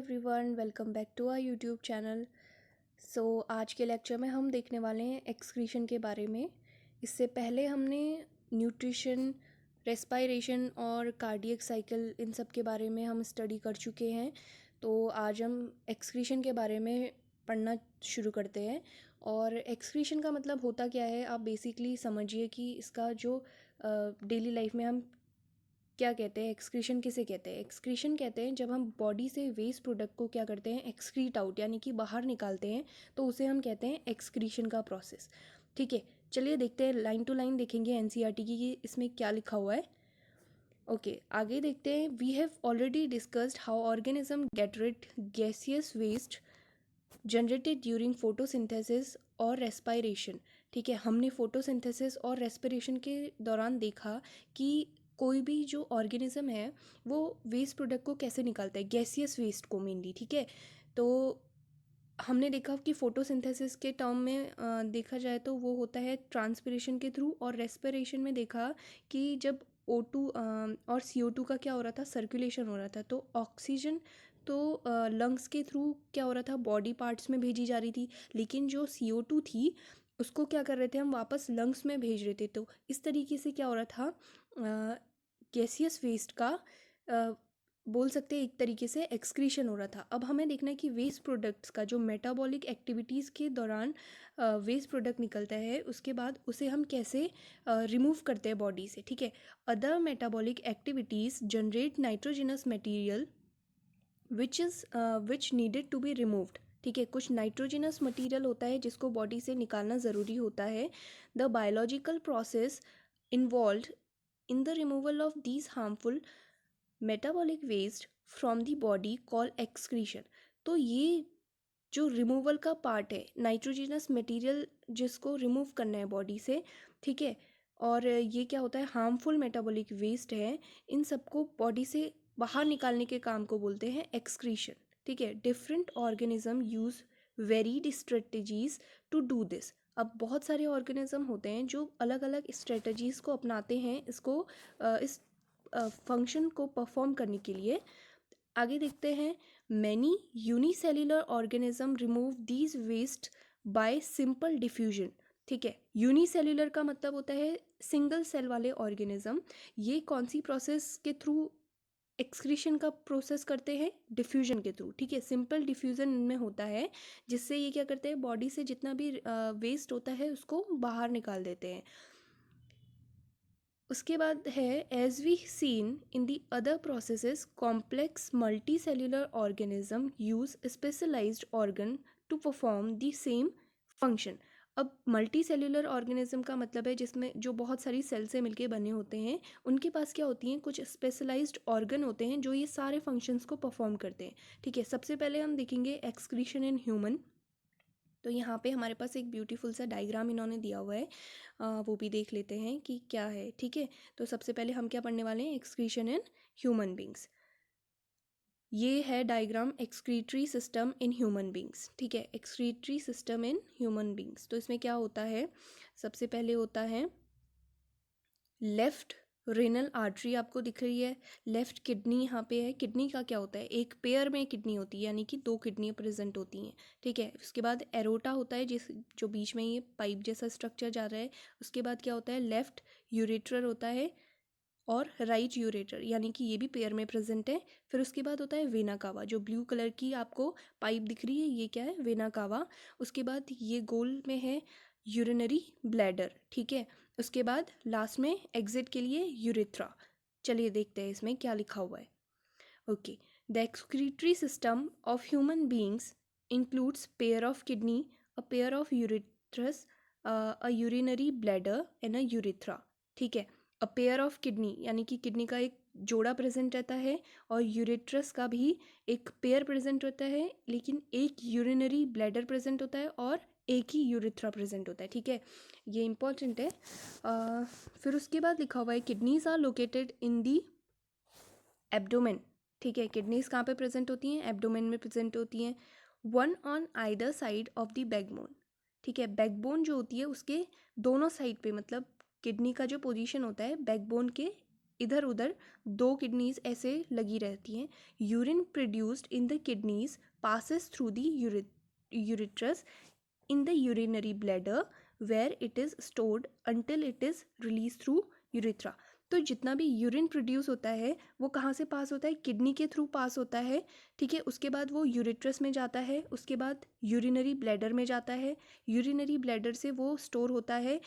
Everyone, welcome back to our YouTube channel. आज के lecture में हम देखने वाले हैं एक्सक्रीशन के बारे में। इससे पहले हमने न्यूट्रिशन, रेस्पिरेशन और कार्डियक साइकिल इन सब के बारे में हम स्टडी कर चुके हैं। तो आज हम एक्सक्रीशन के बारे में पढ़ना शुरू करते हैं। और एक्सक्रीशन का मतलब होता क्या है, आप बेसिकली समझिए कि इसका जो डेली लाइफ में हम क्या कहते हैं, एक्सक्रीशन किसे कहते हैं। एक्सक्रीशन कहते हैं जब हम बॉडी से वेस्ट प्रोडक्ट को क्या करते हैं, एक्सक्रीट आउट यानी कि बाहर निकालते हैं, तो उसे हम कहते हैं एक्सक्रीशन का प्रोसेस। ठीक है, चलिए देखते हैं, लाइन टू लाइन देखेंगे एनसीईआरटी की कि इसमें क्या लिखा हुआ है। ओके, आगे देखते हैं। We have already discussed how organism get rid gaseous waste generated during photosynthesis और रेस्पिरेशन। ठीक है, हमने फोटोसिंथेसिस और रेस्पिरेशन के दौरान देखा कि कोई भी जो ऑर्गेनिज्म है वो वेस्ट प्रोडक्ट को कैसे निकालता है, गैसियस वेस्ट को मेनली। ठीक है, तो हमने देखा कि फोटोसिंथेसिस के टर्म में देखा जाए तो वो होता है ट्रांसपिरेशन के थ्रू, और रेस्पिरेशन में देखा कि जब O2 और CO2 का क्या हो रहा था, सर्कुलेशन हो रहा था। तो ऑक्सीजन तो लंग्स के थ्रू क्या हो रहा था, बॉडी पार्ट्स में भेजी जा रही थी, लेकिन जो CO2 थी उसको क्या कर रहे थे हम, वापस लंग्स में भेज रहे थे। तो इस तरीके से क्या हो रहा था, गैसियस वेस्ट का बोल सकते हैं एक तरीके से एक्सक्रीशन हो रहा था। अब हमें देखना है कि वेस्ट प्रोडक्ट्स का जो मेटाबॉलिक एक्टिविटीज़ के दौरान वेस्ट प्रोडक्ट निकलता है, उसके बाद उसे हम कैसे रिमूव करते हैं बॉडी से। ठीक है, other metabolic activities generate nitrogenous material which needed to be removed. ठीक है, कुछ नाइट्रोजिनस मटेरियल होता है जिसको बॉडी से निकालना ज़रूरी होता है। The biological process involve in the removal of these harmful metabolic waste from the body call excretion. तो ये जो रिमूवल का पार्ट है, नाइट्रोजिनस मटेरियल जिसको रिमूव करना है बॉडी से, ठीक है, और ये क्या होता है, हार्मफुल मेटाबॉलिक वेस्ट है, इन सबको बॉडी से बाहर निकालने के काम को बोलते हैं एक्सक्रीशन। ठीक है, different organism use varied strategies to do this. अब बहुत सारे ऑर्गेनिज्म होते हैं जो अलग अलग स्ट्रेटजीज को अपनाते हैं इसको इस फंक्शन को परफॉर्म करने के लिए। आगे देखते हैं, many unicellular organism remove these waste by simple diffusion. ठीक है, यूनिसेल्युलर का मतलब होता है सिंगल सेल वाले ऑर्गेनिज्म। ये कौन सी प्रोसेस के थ्रू एक्सक्रीशन का प्रोसेस करते हैं, डिफ्यूजन के थ्रू। ठीक है, सिंपल डिफ्यूजन इनमें होता है, जिससे ये क्या करते हैं, बॉडी से जितना भी वेस्ट होता है उसको बाहर निकाल देते हैं। उसके बाद है, as we seen in the other processes complex multicellular organism use specialised organ to perform the same function. अब मल्टी सेल्यूलर ऑर्गेनिज्म का मतलब है जिसमें जो बहुत सारी सेल से मिलके बने होते हैं, उनके पास क्या होती हैं, कुछ स्पेशलाइज्ड ऑर्गन होते हैं जो ये सारे फंक्शंस को परफॉर्म करते हैं। ठीक है, सबसे पहले हम देखेंगे एक्सक्रीशन इन ह्यूमन। तो यहाँ पे हमारे पास एक ब्यूटीफुल सा डायग्राम इन्होंने दिया हुआ है, वो भी देख लेते हैं कि क्या है। ठीक है, तो सबसे पहले हम क्या पढ़ने वाले हैं, एक्सक्रीशन इन ह्यूमन बींग्स। ये है diagram, excretory system in human beings. ठीक है, excretory system in human beings. तो इसमें क्या होता है, सबसे पहले होता है लेफ्ट रेनल आर्टरी, आपको दिख रही है, लेफ्ट किडनी यहाँ पे है। किडनी का क्या होता है, एक पेयर में किडनी होती है, यानी कि 2 किडनी प्रेजेंट होती हैं। ठीक है, उसके बाद एरोटा होता है जो बीच में ये पाइप जैसा स्ट्रक्चर जा रहा है। उसके बाद क्या होता है, लेफ्ट यूरेटर होता है और राइट यूरेटर, यानी कि ये भी पेयर में प्रेजेंट है। फिर उसके बाद होता है वेना कावा, जो ब्लू कलर की आपको पाइप दिख रही है, ये क्या है, वेना कावा। उसके बाद ये गोल में है यूरिनरी ब्लैडर। ठीक है, उसके बाद लास्ट में एग्जिट के लिए यूरेथ्रा। चलिए देखते हैं इसमें क्या लिखा हुआ है। Okay, the excretory system of human beings includes pair of kidney, a pair of ureters, a urinary bladder and a urethra. ठीक है, अ पेयर ऑफ किडनी यानी कि किडनी का एक जोड़ा प्रेजेंट रहता है, और यूरेट्रस का भी एक पेयर प्रेजेंट होता है, लेकिन एक यूरिनरी ब्लैडर प्रेजेंट होता है और एक ही यूरेथ्रा प्रेजेंट होता है। ठीक है, ये इंपॉर्टेंट है। फिर उसके बाद लिखा हुआ है, kidneys are located in the abdomen. ठीक है, किडनीज कहाँ पे प्रेजेंट होती हैं, एब्डोमेन में प्रेजेंट होती हैं। One on either side of the backbone. ठीक है, बैकबोन जो होती है उसके दोनों साइड पे, मतलब किडनी का जो पोजीशन होता है बैकबोन के इधर उधर दो किडनीज ऐसे लगी रहती हैं. Urine produced in the kidneys passes through the ureterus in the urinary bladder where it is stored until it is released through urethra. तो जितना भी यूरिन प्रोड्यूस होता है वो कहाँ से पास होता है, किडनी के थ्रू पास होता है. ठीक है, उसके बाद वो यूरेट्रस में जाता है, उसके बाद यूरिनरी ब्लैडर में जाता है, यूरिनरी ब्लैडर से वो स्टोर होता है,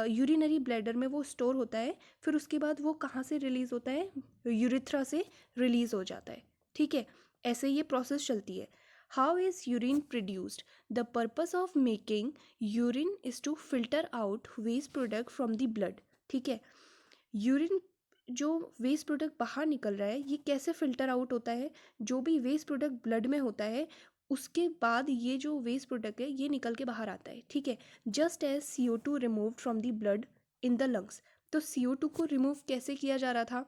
यूरिनरी ब्लैडर में वो स्टोर होता है, फिर उसके बाद वो कहाँ से रिलीज़ होता है, यूरेथ्रा से रिलीज़ हो जाता है. ठीक है, ऐसे ये प्रोसेस चलती है. How is urine produced? The purpose of making urine is to filter out waste product from the blood. ठीक है, यूरिन जो वेस्ट प्रोडक्ट बाहर निकल रहा है ये कैसे फिल्टर आउट होता है, जो भी वेस्ट प्रोडक्ट ब्लड में होता है उसके बाद ये जो वेस्ट प्रोडक्ट है ये निकल के बाहर आता है. ठीक है, just as CO2 removed from the blood in the lungs. तो CO2 को रिमूव कैसे किया जा रहा था,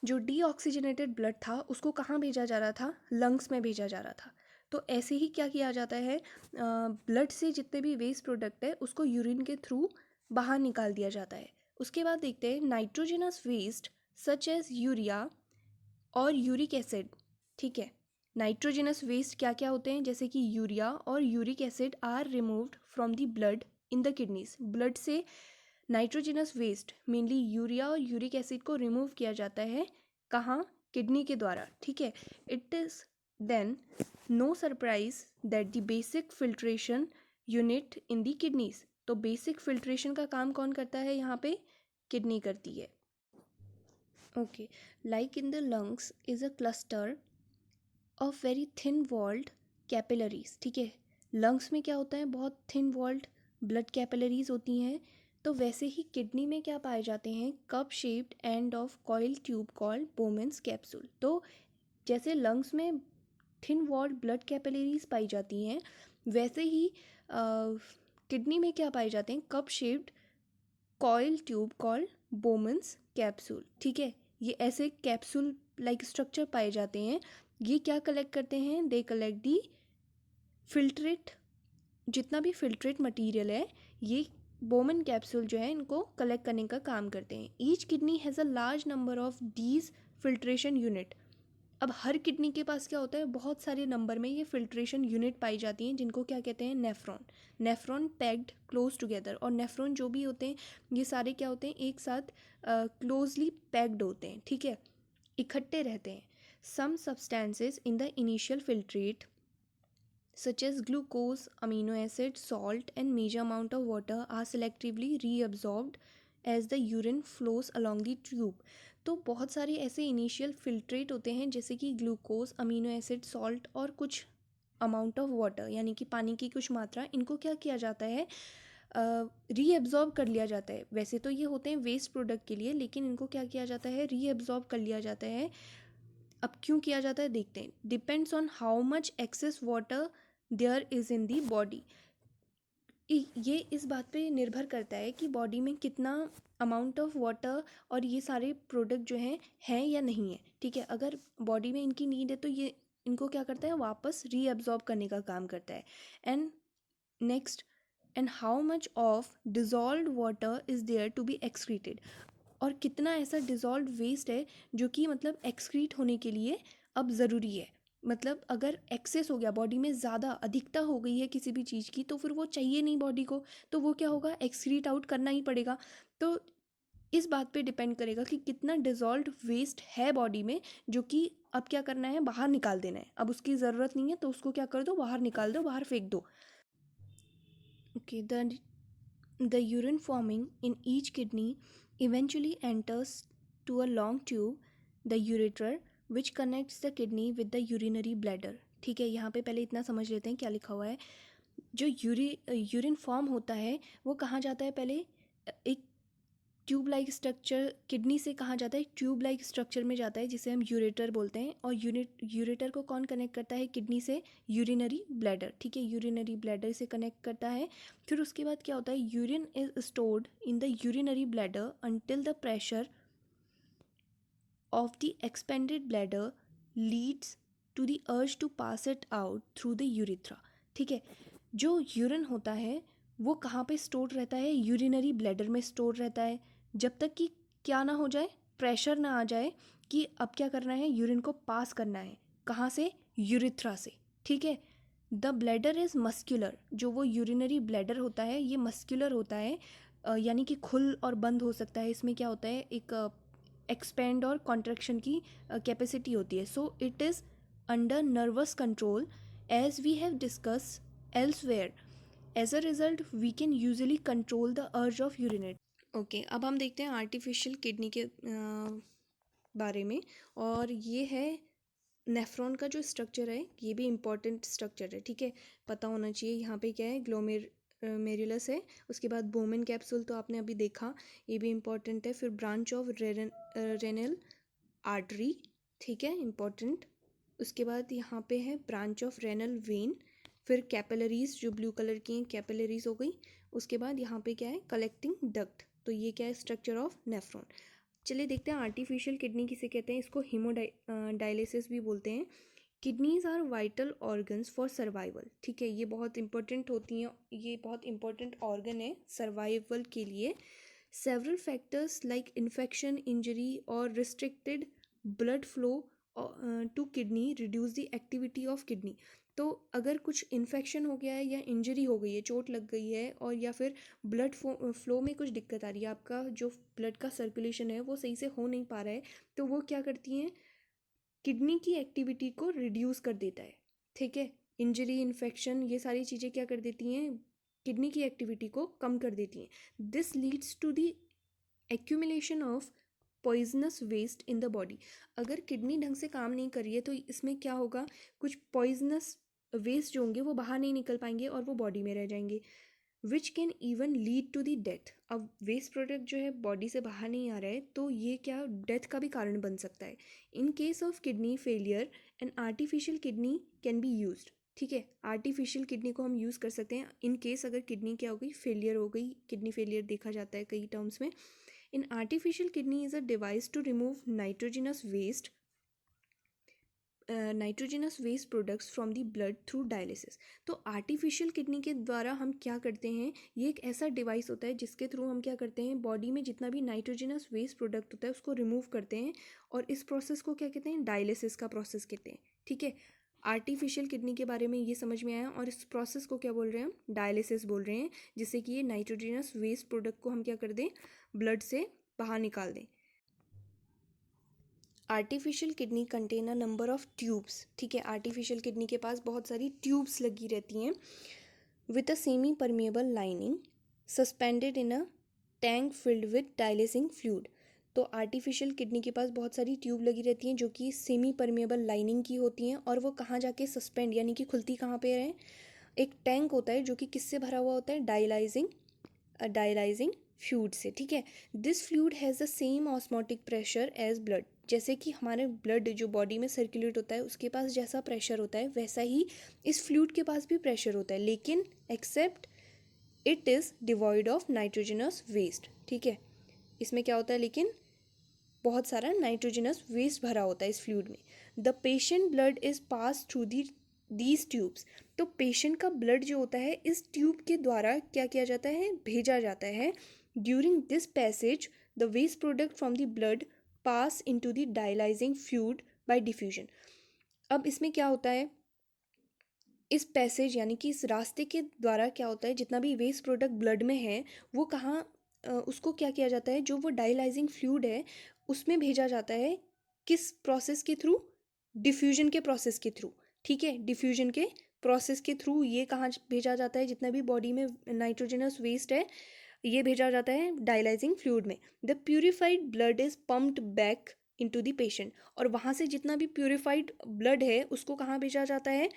जो डीऑक्सीजनेटेड ब्लड था उसको कहाँ भेजा जा रहा था, लंग्स में भेजा जा रहा था. तो ऐसे ही क्या किया जाता है, ब्लड से जितने भी वेस्ट प्रोडक्ट है उसको यूरिन के थ्रू बाहर निकाल दिया जाता है. उसके बाद देखते हैं nitrogenous waste such as urea और यूरिक एसिड. ठीक है, नाइट्रोजनस वेस्ट क्या क्या होते हैं, जैसे कि यूरिया और uric acid are removed from the blood in the kidneys. Blood से नाइट्रोजनस वेस्ट मेनली यूरिया और यूरिक एसिड को रिमूव किया जाता है, कहाँ, किडनी के द्वारा. ठीक है, it is then no surprise that the basic filtration unit in the kidneys. तो बेसिक फिल्ट्रेशन का काम कौन करता है यहाँ पे, किडनी करती है. Okay, like in the lungs is a cluster of very thin walled capillaries. ठीक है, लंग्स में क्या होता है, बहुत थिन वॉल्ड ब्लड कैपिलरीज होती हैं. तो वैसे ही किडनी में क्या पाए जाते हैं, cup shaped end of coil tube called बोमेंस capsule. तो जैसे लंग्स में थिन वॉल्ड ब्लड कैपिलरीज पाई जाती हैं वैसे ही किडनी में क्या पाए जाते हैं, cup shaped coil tube called बोमेंस capsule. ठीक है, ये ऐसे कैप्सूल लाइक स्ट्रक्चर पाए जाते हैं. ये क्या कलेक्ट करते हैं, दे कलेक्ट दी फिल्ट्रेट, जितना भी फिल्ट्रेट मटेरियल है ये बोमन कैप्सूल जो है इनको कलेक्ट करने का काम करते हैं. Each kidney has a large number of these filtration unit. अब हर किडनी के पास क्या होता है, बहुत सारे नंबर में ये फिल्ट्रेशन यूनिट पाई जाती हैं जिनको क्या कहते हैं, nephron. Nephron packed close together. और नेफ्रॉन जो भी होते हैं ये सारे क्या होते हैं, एक साथ क्लोजली पैक्ड होते हैं. ठीक है, इकट्ठे रहते हैं. Some substances in the initial filtrate such as glucose, amino acid, salt and major amount of water are selectively reabsorbed as the urine flows along the tube. तो बहुत सारे ऐसे इनिशियल फिल्ट्रेट होते हैं जैसे कि ग्लूकोज, अमीनो एसिड, सॉल्ट और कुछ अमाउंट ऑफ वाटर यानी कि पानी की कुछ मात्रा, इनको क्या किया जाता है, रीएब्जॉर्ब कर लिया जाता है. वैसे तो ये होते हैं वेस्ट प्रोडक्ट के लिए, लेकिन इनको क्या किया जाता है, रीएब्जॉर्ब कर लिया जाता है. अब क्यों किया जाता है देखते हैं. Depends on how much excess water there is in the body. ये इस बात पे निर्भर करता है कि बॉडी में कितना अमाउंट ऑफ वाटर और ये सारे प्रोडक्ट जो हैं या नहीं है. ठीक है, अगर बॉडी में इनकी नीड है तो ये इनको क्या करता है, वापस रीअब्जॉर्ब करने का काम करता है. And next, and how much of dissolved water is there to be excreted. और कितना ऐसा डिजॉल्व वेस्ट है जो कि मतलब एक्सक्रीट होने के लिए अब ज़रूरी है. मतलब अगर एक्सेस हो गया, बॉडी में ज़्यादा अधिकता हो गई है किसी भी चीज़ की, तो फिर वो चाहिए नहीं बॉडी को, तो वो क्या होगा, एक्सक्रीट आउट करना ही पड़ेगा. तो इस बात पे डिपेंड करेगा कि कितना डिजॉल्व वेस्ट है बॉडी में जो कि अब क्या करना है, बाहर निकाल देना है. अब उसकी ज़रूरत नहीं है तो उसको क्या कर दो, बाहर निकाल दो, बाहर फेंक दो. Okay, the urine forming in each kidney eventually enters to a long tube, the ureter, which connects the kidney with the urinary bladder. ठीक है, यहाँ पे पहले इतना समझ लेते हैं क्या लिखा हुआ है. जो यूरिन फॉर्म होता है वो कहाँ जाता है, पहले एक ट्यूब लाइक स्ट्रक्चर, किडनी से कहाँ जाता है, ट्यूब लाइक स्ट्रक्चर में जाता है जिसे हम यूरेटर बोलते हैं. और यूरेटर को कौन कनेक्ट करता है किडनी से, यूरिनरी ब्लैडर. ठीक है, यूरिनरी ब्लैडर से कनेक्ट करता है. फिर उसके बाद क्या होता है, urine is stored in the urinary bladder until the pressure of the expanded bladder leads to the urge to pass it out through the urethra. ठीक है, जो यूरिन होता है वो कहाँ पे स्टोर रहता है, यूरिनरी ब्लैडर में स्टोर रहता है. जब तक कि क्या ना हो जाए, प्रेशर ना आ जाए कि अब क्या करना है, यूरिन को पास करना है। कहाँ से? यूरिथ्रा से। ठीक है। द ब्लैडर इज़ मस्क्यूलर, जो वो यूरिनरी ब्लैडर होता है ये मस्क्यूलर होता है, यानी कि खुल और बंद हो सकता है। इसमें क्या होता है, एक एक्सपेंड और कॉन्ट्रैक्शन की कैपेसिटी होती है। So it is under nervous control as we have discuss elsewhere. As a result we can usually control the urge of urinate. Okay, अब हम देखते हैं आर्टिफिशियल किडनी के बारे में। और ये है नेफ्रॉन का जो स्ट्रक्चर है, ये भी इम्पॉर्टेंट स्ट्रक्चर है। ठीक है, पता होना चाहिए। यहाँ पे क्या है, ग्लोमेरुलस है। उसके बाद बोमेन कैप्सूल तो आपने अभी देखा, ये भी इम्पॉर्टेंट है। फिर ब्रांच ऑफ रेनल आर्टरी, ठीक है, इम्पॉर्टेंट। उसके बाद यहाँ पे है ब्रांच ऑफ रेनल वेन। फिर कैपिलरीज जो ब्लू कलर की हैं, कैपिलरीज हो गई। उसके बाद यहाँ पे क्या है, कलेक्टिंग डक्ट। तो ये क्या है, स्ट्रक्चर ऑफ नेफ्रॉन। चलिए देखते हैं आर्टिफिशियल किडनी किसे कहते हैं। इसको हीमोडायलिसिस भी बोलते हैं। Kidneys are vital organs for survival. ठीक है, ये बहुत इंपॉर्टेंट होती हैं, ये बहुत इंपॉर्टेंट ऑर्गन है सर्वाइवल के लिए। Several factors like infection, injury और restricted blood flow to kidney reduce the activity of kidney. तो अगर कुछ इन्फेक्शन हो गया है या इंजरी हो गई है, चोट लग गई है, और या फिर ब्लड फ्लो में कुछ दिक्कत आ रही है, आपका जो ब्लड का सर्कुलेशन है वो सही से हो नहीं पा रहा है, तो वो क्या करती हैं, किडनी की एक्टिविटी को रिड्यूस कर देता है। ठीक है, इंजरी, इन्फेक्शन, ये सारी चीज़ें क्या कर देती हैं, किडनी की एक्टिविटी को कम कर देती हैं। This leads to the accumulation of poisonous waste in the body. अगर किडनी ढंग से काम नहीं कर रही है तो इसमें क्या होगा, कुछ पॉइजनस वेस्ट जो होंगे वो बाहर नहीं निकल पाएंगे और वो बॉडी में रह जाएंगे, which can even lead to the death. अब वेस्ट प्रोडक्ट जो है बॉडी से बाहर नहीं आ रहा है तो ये क्या, डेथ का भी कारण बन सकता है। In case of kidney failure an artificial kidney can be used. ठीक है, आर्टिफिशियल किडनी को हम यूज़ कर सकते हैं इन केस अगर किडनी क्या हो गई, फेलियर हो गई। किडनी फेलियर देखा जाता है कई टर्म्स में। An artificial kidney is a device to remove nitrogenous waste products from the blood through dialysis. तो आर्टिफिशियल किडनी के द्वारा हम क्या करते हैं, ये एक ऐसा डिवाइस होता है जिसके थ्रू हम क्या करते हैं, बॉडी में जितना भी नाइट्रोजिनस वेस्ट प्रोडक्ट होता है उसको रिमूव करते हैं। और इस प्रोसेस को क्या कहते हैं, डायलिसिस का प्रोसेस कहते हैं। ठीक है, आर्टिफिशियल किडनी के बारे में ये समझ में आया। और इस प्रोसेस को क्या बोल रहे हैं हम, डायलिसिस बोल रहे हैं, जिससे कि ये नाइट्रोजिनस वेस्ट प्रोडक्ट को हम क्या कर दें, ब्लड से बाहर निकाल दें। Artificial kidney contain a number of tubes. ठीक है, आर्टिफिशियल किडनी के पास बहुत सारी ट्यूब्स लगी रहती हैं with a semi permeable lining suspended in a tank filled with dialysing fluid. तो आर्टिफिशियल किडनी के पास बहुत सारी ट्यूब लगी रहती हैं जो कि सेमी परमेबल लाइनिंग की होती हैं, और वो कहाँ जाके सस्पेंड यानी कि खुलती कहाँ पे है, एक टैंक होता है जो कि किससे भरा हुआ होता है, डायलाइजिंग फ्लूइड से। ठीक है, this fluid has the same osmotic pressure as blood. जैसे कि हमारे ब्लड जो बॉडी में सर्कुलेट होता है उसके पास जैसा प्रेशर होता है वैसा ही इस फ्लूइड के पास भी प्रेशर होता है, लेकिन except it is devoid of nitrogenous waste. ठीक है, इसमें क्या होता है, लेकिन बहुत सारा नाइट्रोजनस वेस्ट भरा होता है इस फ्लूइड में। The patient blood is pass through these tubes. तो पेशेंट का ब्लड जो होता है इस ट्यूब के द्वारा क्या किया जाता है, भेजा जाता है। During this passage the waste product from the blood pass into the dialysing fluid by diffusion. अब इसमें क्या होता है, इस पैसेज यानी कि इस रास्ते के द्वारा क्या होता है, जितना भी वेस्ट प्रोडक्ट ब्लड में है वो कहाँ, उसको क्या किया जाता है, जो वो डायलाइजिंग फ्लूइड है उसमें भेजा जाता है। किस प्रोसेस के थ्रू, डिफ्यूजन के प्रोसेस के थ्रू। ठीक है, डिफ्यूजन के प्रोसेस के थ्रू ये कहाँ भेजा जाता है, जितना भी बॉडी में नाइट्रोजनस वेस्ट है ये भेजा जाता है डायलाइजिंग फ्लूइड में। The purified blood is pumped back into the patient. और वहाँ से जितना भी प्यूरिफाइड ब्लड है उसको कहाँ भेजा जाता है,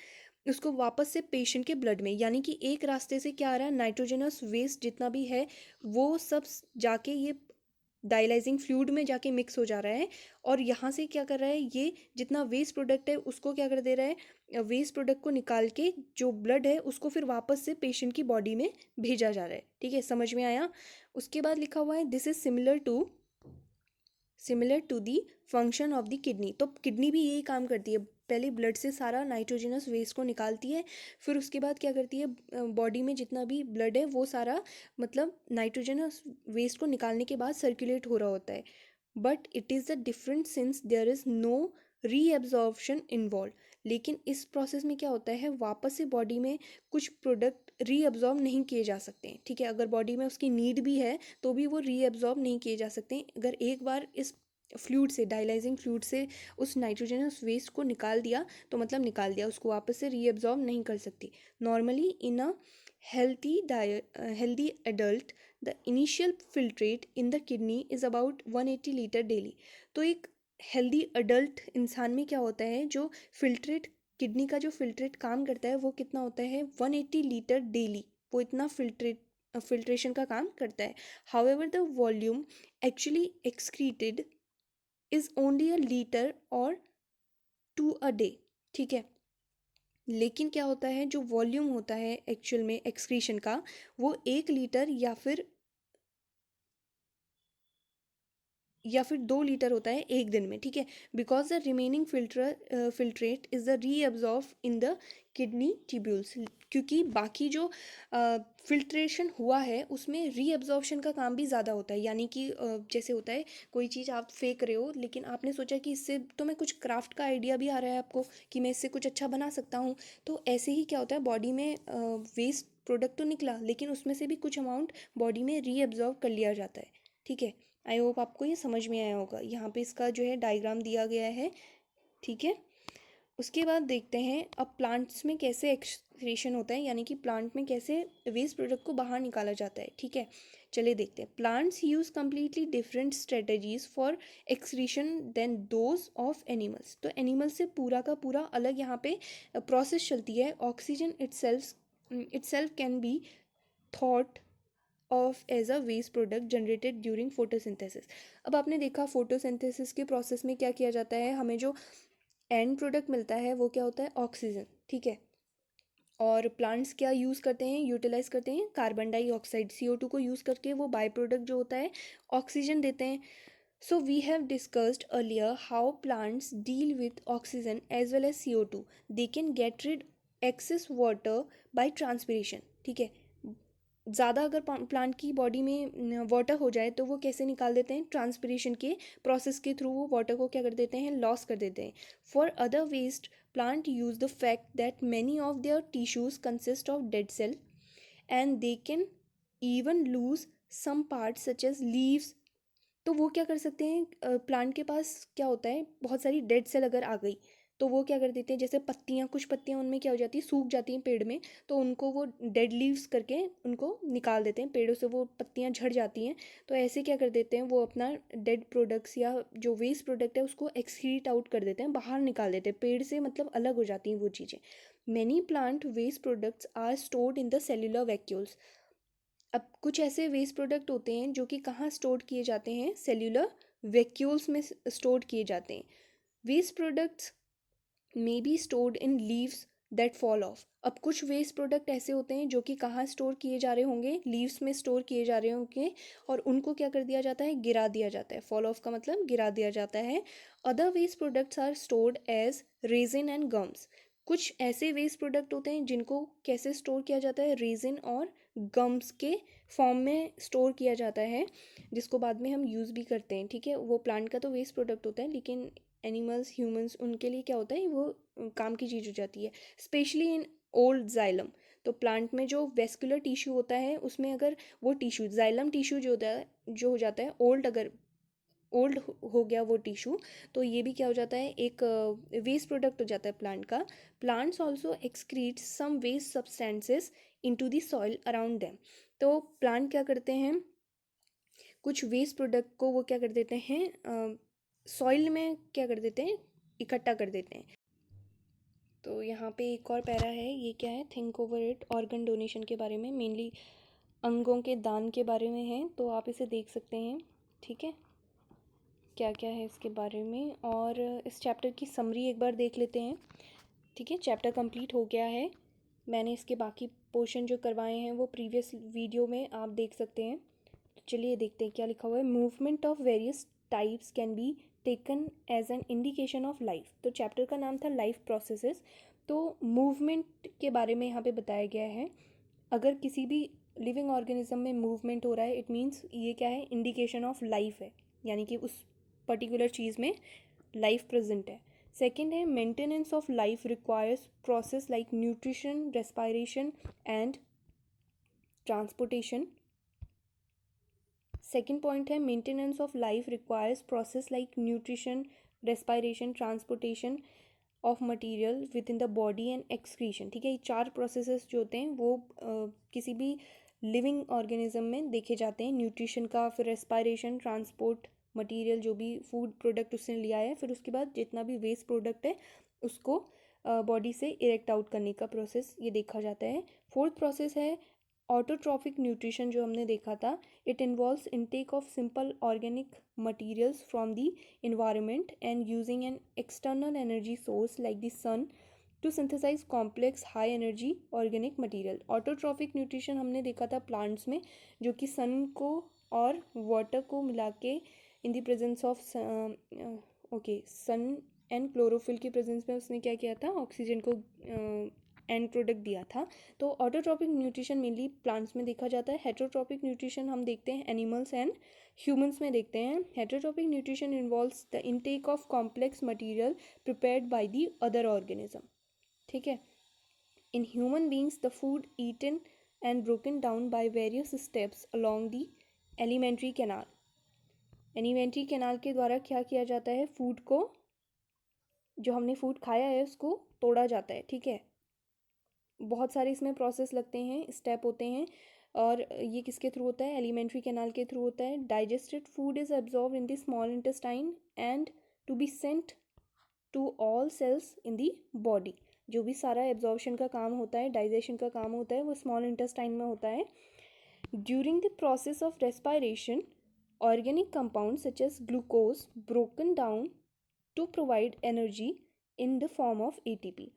उसको वापस से पेशेंट के ब्लड में। यानी कि एक रास्ते से क्या आ रहा है, नाइट्रोजनस वेस्ट जितना भी है वो सब जाके ये डायलाइजिंग फ्लूइड में जाके मिक्स हो जा रहा है। और यहाँ से क्या कर रहा है, ये जितना वेस्ट प्रोडक्ट है उसको क्या कर दे रहा है, वेस्ट प्रोडक्ट को निकाल के जो ब्लड है उसको फिर वापस से पेशेंट की बॉडी में भेजा जा रहा है। ठीक है, समझ में आया। उसके बाद लिखा हुआ है this is similar to similar to the function of the kidney. तो किडनी भी यही काम करती है, पहले ब्लड से सारा नाइट्रोजनस वेस्ट को निकालती है, फिर उसके बाद क्या करती है, बॉडी में जितना भी ब्लड है वो सारा मतलब नाइट्रोजनस वेस्ट को निकालने के बाद सर्कुलेट हो रहा होता है। But it is the different since there is no reabsorption involve. लेकिन इस प्रोसेस में क्या होता है, वापस से बॉडी में कुछ प्रोडक्ट रीअब्जॉर्ब नहीं किए जा सकते हैं, ठीक है। अगर बॉडी में उसकी नीड भी है तो भी वो रीअब्जॉर्ब नहीं किए जा सकते हैं। अगर एक बार इस फ्लूइड से, डायलाइजिंग फ्लूइड से उस नाइट्रोजनस वेस्ट को निकाल दिया तो मतलब निकाल दिया, उसको वापस से रीअब्जॉर्ब नहीं कर सकती। Normally in a healthy adult, the initial filtrate in the kidney is about 180 litre daily. तो एक हेल्दी अडल्ट इंसान में क्या होता है, जो फिल्ट्रेट किडनी का जो फिल्ट्रेट काम करता है वो कितना होता है, 180 लीटर डेली, वो इतना फिल्ट्रेशन का काम करता है। However the volume actually excreted is only a litre और 2 अ डे, ठीक है। लेकिन क्या होता है, जो वॉल्यूम होता है एक्चुअल में एक्सक्रीशन का, वो 1 लीटर या फिर 2 लीटर होता है एक दिन में, ठीक है। Because the remaining filtrate is the reabsorb in the kidney tubules. क्योंकि बाकी जो फिल्ट्रेशन हुआ है उसमें रीअब्जॉर्प्शन का काम भी ज़्यादा होता है। यानी कि जैसे होता है, कोई चीज़ आप फेंक रहे हो लेकिन आपने सोचा कि इससे तो मैं कुछ क्राफ्ट का आइडिया भी आ रहा है आपको कि मैं इससे कुछ अच्छा बना सकता हूँ। तो ऐसे ही क्या होता है, बॉडी में वेस्ट प्रोडक्ट तो निकला लेकिन उसमें से भी कुछ अमाउंट बॉडी में रीअब्जॉर्ब कर लिया जाता है, ठीक है। आई होप आपको ये समझ में आया होगा। यहाँ पे इसका जो है डायग्राम दिया गया है, ठीक है। उसके बाद देखते हैं अब प्लांट्स में कैसे एक्सक्रीशन होता है, यानी कि प्लांट में कैसे वेस्ट प्रोडक्ट को बाहर निकाला जाता है, ठीक है। चलिए देखते हैं। Plants use completely different strategies for excretion than those of animals. तो एनिमल से पूरा का पूरा अलग यहाँ पे प्रोसेस चलती है। Oxygen itself can be thought of as a waste product generated during photosynthesis. अब आपने देखा फोटोसिंथेसिस के प्रोसेस में क्या किया जाता है, हमें जो एंड प्रोडक्ट मिलता है वो क्या होता है, ऑक्सीजन, ठीक है। और प्लांट्स क्या यूज़ करते हैं, यूटिलाइज करते हैं कार्बन डाइऑक्साइड, CO2 को यूज़ करके वो बाय प्रोडक्ट जो होता है ऑक्सीजन देते हैं। So we have discussed earlier how plants deal with oxygen as well as CO2। They can get rid excess water by transpiration, ठीक है। ज़्यादा अगर प्लांट की बॉडी में वाटर हो जाए तो वो कैसे निकाल देते हैं, ट्रांसपिरेशन के प्रोसेस के थ्रू वो वाटर को क्या कर देते हैं, लॉस कर देते हैं। For other waste plant use the fact that many of their tissues consist of dead cell and they can even lose some part such as leaves. तो वो क्या कर सकते हैं, प्लांट के पास क्या होता है, बहुत सारी डेड सेल अगर आ गई तो वो क्या कर देते हैं, जैसे पत्तियाँ, कुछ पत्तियाँ उनमें क्या हो जाती है, सूख जाती हैं पेड़ में, तो उनको वो डेड लीव्स करके उनको निकाल देते हैं पेड़ों से, वो पत्तियाँ झड़ जाती हैं। तो ऐसे क्या कर देते हैं, वो अपना डेड प्रोडक्ट्स या जो वेस्ट प्रोडक्ट है उसको एक्सक्रीट आउट कर देते हैं, बाहर निकाल देते हैं पेड़ से, मतलब अलग हो जाती हैं वो चीज़ें। Many plant waste products are stored in the cellular vacuoles. अब कुछ ऐसे वेस्ट प्रोडक्ट होते हैं जो कि कहाँ स्टोर किए जाते हैं, सेल्यूलर वैक्यूल्स में स्टोर किए जाते हैं। Waste products may be stored in leaves that fall off. अब कुछ वेस्ट प्रोडक्ट ऐसे होते हैं जो कि कहाँ स्टोर किए जा रहे होंगे, लीव्स में स्टोर किए जा रहे होंगे, और उनको क्या कर दिया जाता है, गिरा दिया जाता है। फॉल ऑफ का मतलब गिरा दिया जाता है। Other waste products are stored as resin and gums. कुछ ऐसे वेस्ट प्रोडक्ट होते हैं जिनको कैसे स्टोर किया जाता है, रेजिन और गम्स के फॉर्म में स्टोर किया जाता है, जिसको बाद में हम यूज़ भी करते हैं, ठीक है। वो प्लांट का तो वेस्ट प्रोडक्ट होता है, लेकिन एनिमल्स, ह्यूमंस, उनके लिए क्या होता है, वो काम की चीज़ हो जाती है। Specially in old xylem. तो प्लांट में जो वेस्कुलर टिश्यू होता है उसमें अगर वो टिश्यू, जाइलम टिश्यू जो होता है, जो हो जाता है ओल्ड, अगर ओल्ड हो गया वो टिश्यू, तो ये भी क्या हो जाता है, एक वेस्ट प्रोडक्ट हो जाता है प्लांट का। Plants also excrete some waste substances into the soil around them. तो प्लांट क्या करते हैं, कुछ वेस्ट प्रोडक्ट को वो क्या कर देते हैं, सॉइल में क्या कर देते हैं, इकट्ठा कर देते हैं। तो यहाँ पे एक और पैरा है, ये क्या है, think over it, organ donation के बारे में, मेनली अंगों के दान के बारे में है, तो आप इसे देख सकते हैं, ठीक है, क्या क्या है इसके बारे में। और इस चैप्टर की समरी एक बार देख लेते हैं, ठीक है। चैप्टर कंप्लीट हो गया है, मैंने इसके बाकी पोर्शन जो करवाए हैं वो प्रीवियस वीडियो में आप देख सकते हैं। तो चलिए देखते हैं क्या लिखा हुआ है। Movement of various types can be taken as an indication of life. तो चैप्टर का नाम था लाइफ प्रोसेसेस। तो मूवमेंट के बारे में यहाँ पे बताया गया है। अगर किसी भी लिविंग ऑर्गेनिज्म में मूवमेंट हो रहा है, इट मीन्स ये क्या है, इंडिकेशन ऑफ लाइफ है, यानी कि उस पर्टिकुलर चीज़ में लाइफ प्रेजेंट है। सेकेंड है, maintenance of life requires process like nutrition, respiration and transportation. Second point है, maintenance of life requires process like nutrition, respiration, transportation of material with in the body and excretion. ठीक है, ये चार processes जो होते हैं वो किसी भी लिविंग ऑर्गेनिज्म में देखे जाते हैं। न्यूट्रिशन का, फिर रेस्पायरेशन, ट्रांसपोर्ट, मटेरियल जो भी फूड प्रोडक्ट उसने लिया है, फिर उसके बाद जितना भी वेस्ट प्रोडक्ट है उसको बॉडी से इरेक्ट आउट करने का प्रोसेस ये देखा जाता है। फोर्थ प्रोसेस है ऑटोट्रॉफिक न्यूट्रिशन, जो हमने देखा था। It involves intake of simple organic materials from the environment and using an external energy source like the sun to synthesize complex high energy organic material। Autotrophic nutrition हमने देखा था plants में, जो कि सन को और वाटर को मिला के in the presence of sun and chlorophyll की प्रेजेंस में उसने क्या किया था, ऑक्सीजन को एंड प्रोडक्ट दिया था। तो ऑटोट्रॉपिक न्यूट्रिशन मेनली प्लांट्स में देखा जाता है। हेटरोट्रॉपिक न्यूट्रिशन हम देखते हैं एनिमल्स एंड ह्यूमंस में देखते हैं। Heterotrophic nutrition involves the intake of complex material prepared by the other organism. ठीक है, in human beings the food eaten and broken down by various steps along the alimentary canal. Alimentary canal के द्वारा क्या किया जाता है, food को, जो हमने फूड खाया है उसको तोड़ा जाता है। ठीक है, बहुत सारे इसमें प्रोसेस लगते हैं, स्टेप होते हैं, और ये किसके थ्रू होता है, एलिमेंट्री कैनाल के थ्रू होता है। Digested food is absorb in the small intestine and to be sent to all cells in the body. जो भी सारा एब्जॉर्प्शन का काम होता है, डाइजेशन का काम होता है, वो स्मॉल इंटेस्टाइन में होता है। During the process of respiration organic compound such as glucose broken down to provide energy in the form of ATP.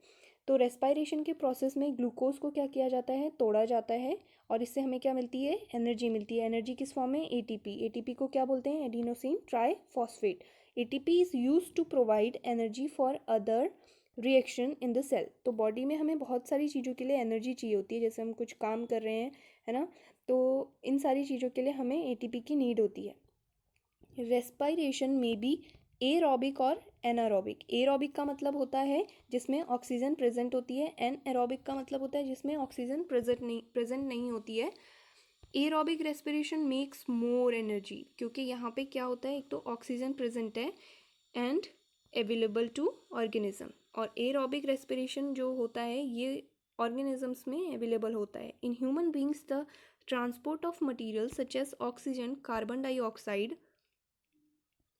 तो रेस्पायरेशन के प्रोसेस में ग्लूकोज को क्या किया जाता है, तोड़ा जाता है, और इससे हमें क्या मिलती है, एनर्जी मिलती है। एनर्जी किस फॉर्म में, एटीपी। एटीपी को क्या बोलते हैं, adenosine triphosphate. ATP is used to provide energy for other reaction in the cell. तो बॉडी में हमें बहुत सारी चीज़ों के लिए एनर्जी चाहिए होती है, जैसे हम कुछ काम कर रहे हैं, है ना, तो इन सारी चीज़ों के लिए हमें एटीपी की नीड होती है। रेस्पायरेशन में भी एरोबिक और एनारोबिक। एरोबिक का मतलब होता है जिसमें ऑक्सीजन प्रेजेंट होती है, एनएरोबिक का मतलब होता है जिसमें ऑक्सीजन प्रेजेंट नहीं होती है। Aerobic respiration makes more energy, क्योंकि यहाँ पे क्या होता है, एक तो ऑक्सीजन प्रेजेंट है एंड अवेलेबल टू ऑर्गेनिज्म, और एरोबिक रेस्पिरेशन जो होता है ये ऑर्गेनिजम्स में अवेलेबल होता है। In human beings the transport of material such as oxygen, carbon dioxide,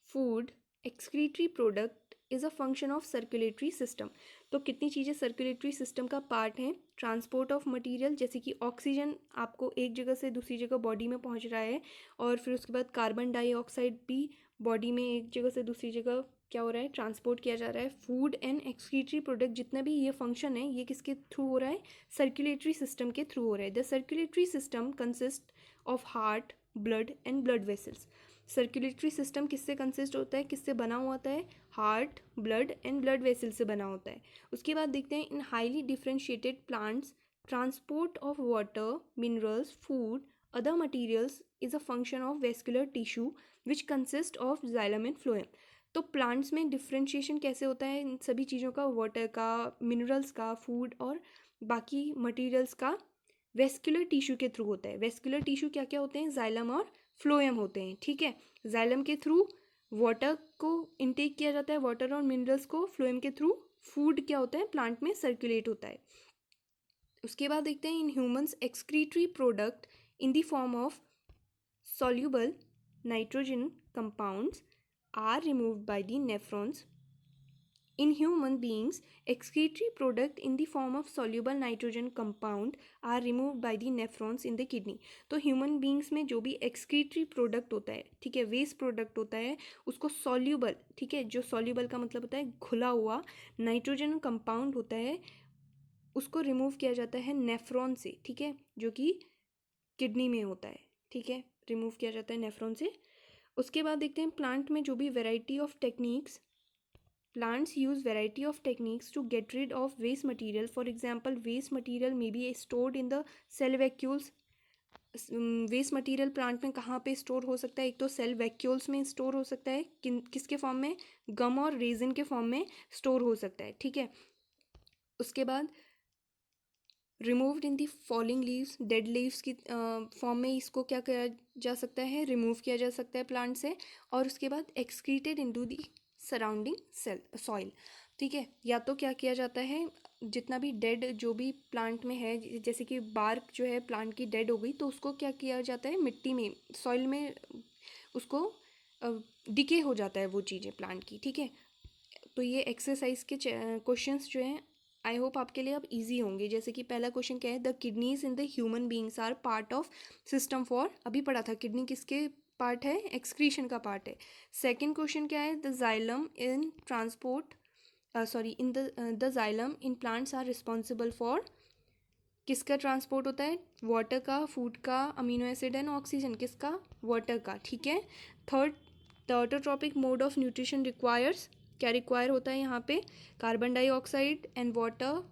food, excretory product is a function of circulatory system. तो कितनी चीज़ें सर्कुलेटरी सिस्टम का पार्ट हैं। ट्रांसपोर्ट ऑफ मटेरियल, जैसे कि ऑक्सीजन आपको एक जगह से दूसरी जगह बॉडी में पहुंच रहा है, और फिर उसके बाद कार्बन डाइऑक्साइड भी बॉडी में एक जगह से दूसरी जगह क्या हो रहा है, ट्रांसपोर्ट किया जा रहा है। फूड एंड एक्सक्रीटरी प्रोडक्ट, जितना भी ये फंक्शन है ये किसके थ्रू हो रहा है, सर्कुलेटरी सिस्टम के थ्रू हो रहा है। The circulatory system consist of heart, blood and blood vessels. Circulatory system किससे कंसिस्ट होता है, किससे बना हुआ होता है, heart, blood and blood vessel से बना होता है। उसके बाद देखते हैं, इन highly differentiated plants transport of water, minerals, food, other materials is a function of vascular tissue which consist of xylem and phloem. तो प्लांट्स में डिफ्रेंशिएशन कैसे होता है इन सभी चीज़ों का, वाटर का, मिनरल्स का, फूड और बाकी मटीरियल्स का, वेस्कुलर टिश्यू के थ्रू होता है। वेस्कुलर टिश्यू क्या क्या होते हैं, जाइलम और फ्लोएम होते हैं। ठीक है, जाइलम के थ्रू वाटर को इनटेक किया जाता है, वाटर और मिनरल्स को। फ्लोएम के थ्रू फूड क्या होता है, प्लांट में सर्कुलेट होता है। उसके बाद देखते हैं, in humans excretory product in the form of soluble nitrogen compounds are removed by the nephrons. In human beings, excretory product in the form of soluble nitrogen compound are removed by the nephrons in the kidney. तो human beings में जो भी excretory product होता है, ठीक है, waste product होता है, उसको soluble, ठीक है, जो soluble का मतलब होता है घुला हुआ, नाइट्रोजन कंपाउंड होता है, उसको रिमूव किया जाता है नेफ्रॉन से, ठीक है, जो कि किडनी में होता है। ठीक है, रिमूव किया जाता है नेफ्रॉन से। उसके बाद देखते हैं प्लांट में जो भी variety of techniques, plants use variety of techniques to get rid of waste material. For example, waste material may be stored in the cell vacuoles. Waste material plant में कहाँ पे स्टोर हो सकता है? एक तो सेल वैक्यूल्स में store हो सकता है, किसके फॉर्म में? गम और रेजिन के फॉर्म में स्टोर हो सकता है, ठीक है। उसके बाद removed in the falling leaves, dead leaves की फॉर्म में इसको क्या किया जा सकता है? रिमूव किया जा सकता है प्लांट से। और उसके बाद excreted into the surrounding cell soil, ठीक है। या तो क्या किया जाता है, जितना भी डेड जो भी प्लांट में है, जैसे कि बार्क जो है प्लांट की डेड हो गई, तो उसको क्या किया जाता है, मिट्टी में, सॉइल में उसको डिके हो जाता है वो चीज़ें प्लांट की, ठीक है। तो ये एक्सरसाइज के क्वेश्चंस जो हैं आई होप आपके लिए अब इजी होंगे। जैसे कि पहला क्वेश्चन क्या है, the kidneys in the human beings are part of system for, अभी पढ़ा था किडनी किसके पार्ट है? एक्सक्रीशन का पार्ट है। सेकंड क्वेश्चन क्या है, the xylem in transport sorry in the xylem in plants are responsible for, किसका ट्रांसपोर्ट होता है? वाटर का, फूड का, अमीनो एसिड एंड ऑक्सीजन, किसका? वाटर का, ठीक है। Third, the autotrophic mode of nutrition requires, क्या रिक्वायर होता है यहाँ पे? Carbon dioxide and water,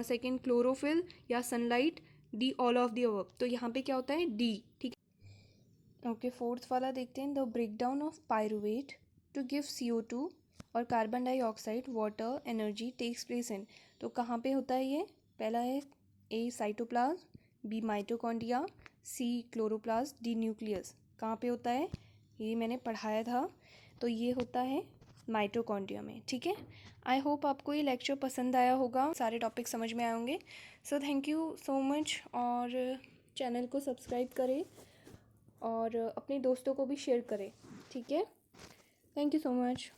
second chlorophyll या sunlight, D all of the above. तो यहाँ पे क्या होता है? डी, ठीक है। ओके, फोर्थ वाला देखते हैं, the breakdown of pyruvate to give CO2 और carbon dioxide water energy takes place in, तो कहाँ पे होता है ये? पहला है A cytoplasm, B mitochondria, C chloroplast, D nucleus. कहाँ पे होता है? ये मैंने पढ़ाया था, तो ये होता है माइटोकॉन्ड्रिया में, ठीक है। आई होप आपको ये लेक्चर पसंद आया होगा, सारे टॉपिक समझ में आए होंगे। So thank you so much, और चैनल को सब्सक्राइब करें और अपने दोस्तों को भी शेयर करें, ठीक है। Thank you so much.